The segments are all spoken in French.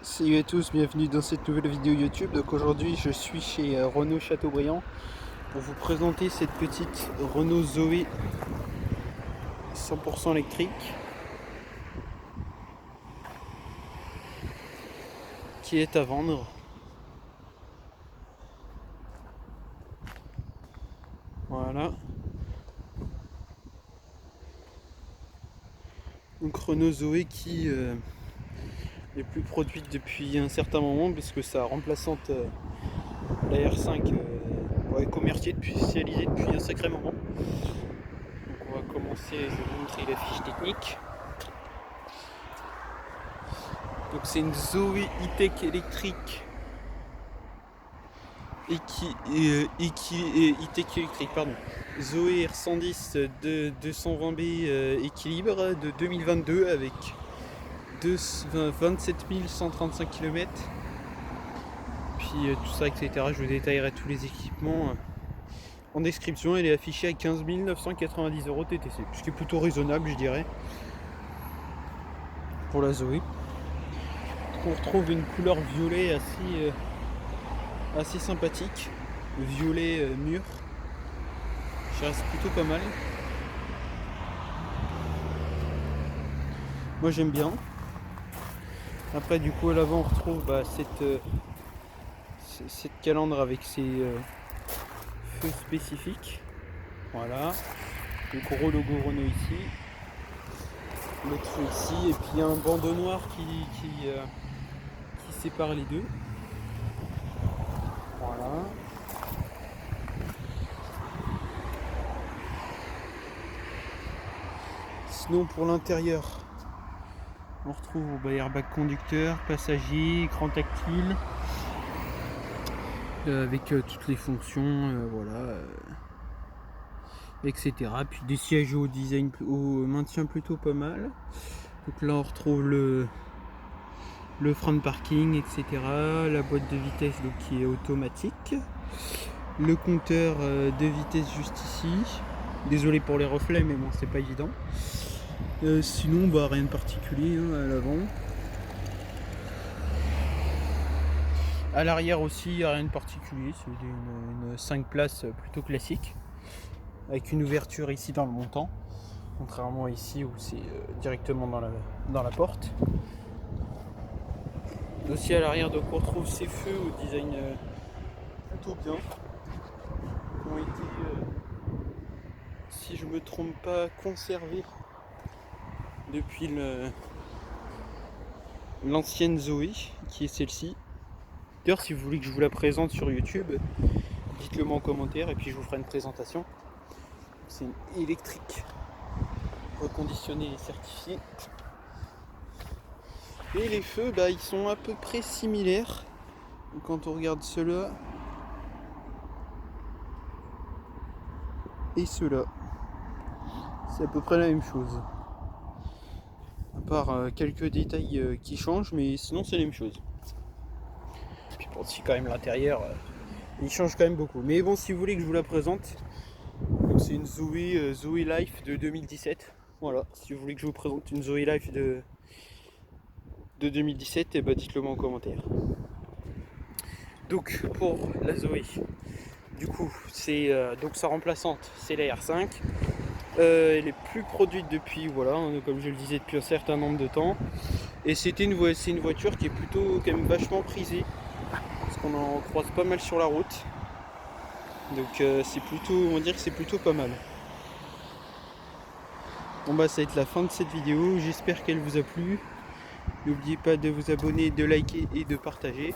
Salut à tous, bienvenue dans cette nouvelle vidéo YouTube. Donc aujourd'hui je suis chez Renault Chateaubriand pour vous présenter cette petite Renault Zoé 100% électrique qui est à vendre. Voilà. Donc Renault Zoé qui n'est plus produite depuis un certain moment puisque sa remplaçante la R5 est commercialisée depuis un sacré moment. Donc on va commencer, je vais vous montrer la fiche technique. Donc c'est une Zoé E-Tech électrique E-Tech électrique, pardon. Zoé R110 de 220B équilibre de 2022 avec 27 135 km. Puis tout ça, etc. Je vous détaillerai tous les équipements en description. Elle est affichée à 15 990 € TTC, ce qui est plutôt raisonnable, je dirais, pour la Zoé. On retrouve une couleur violet assez sympathique, le violet mûr, ça reste plutôt pas mal. Moi j'aime bien. Après du coup à l'avant on retrouve cette calandre avec ses feux spécifiques. Voilà. Le gros logo Renault ici. L'autre feu ici. Et puis il y a un bandeau noir qui sépare les deux. Voilà. Sinon pour l'intérieur, on retrouve airbag conducteur, passager, écran tactile, avec toutes les fonctions, voilà, etc. Puis des sièges au maintien plutôt pas mal. Donc là on retrouve le frein de parking, etc. La boîte de vitesse donc, qui est automatique. Le compteur de vitesse juste ici. Désolé pour les reflets, mais bon, c'est pas évident. Sinon, rien de particulier à l'avant. À l'arrière aussi, rien de particulier. C'est une 5 places plutôt classique. Avec une ouverture ici dans le montant. Contrairement à ici où c'est directement dans la porte. Aussi à l'arrière, donc on retrouve ces feux au design plutôt bien. Qui ont été, si je me trompe pas, conservés depuis l'ancienne Zoé, qui est celle-ci. D'ailleurs, si vous voulez que je vous la présente sur YouTube, dites-le moi en commentaire et puis je vous ferai une présentation. C'est une électrique reconditionnée et certifiée. Et les feux, ils sont à peu près similaires. Donc, quand on regarde ceux-là et ceux-là, c'est à peu près la même chose. À part quelques détails qui changent, mais sinon c'est la même chose. Puis bon, si quand même l'intérieur, il change quand même beaucoup. Mais bon, si vous voulez que je vous la présente, donc c'est une Zoé Life de 2017. Voilà, si vous voulez que je vous présente une Zoé Life de 2017, et dites-le moi en commentaire. Donc pour la Zoé, du coup, c'est donc sa remplaçante, c'est la R5. Elle est plus produite depuis, comme je le disais, depuis un certain nombre de temps. Et c'est une voiture qui est plutôt quand même vachement prisée. Parce qu'on en croise pas mal sur la route. Donc on va dire que c'est plutôt pas mal. Bon ça va être la fin de cette vidéo. J'espère qu'elle vous a plu. N'oubliez pas de vous abonner, de liker et de partager.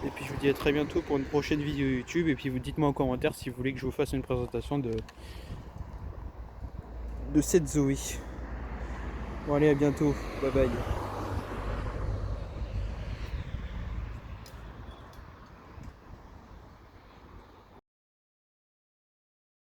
Et puis je vous dis à très bientôt pour une prochaine vidéo YouTube. Et puis vous dites-moi en commentaire si vous voulez que je vous fasse une présentation de cette Zoé. Bon allez, à bientôt, bye bye.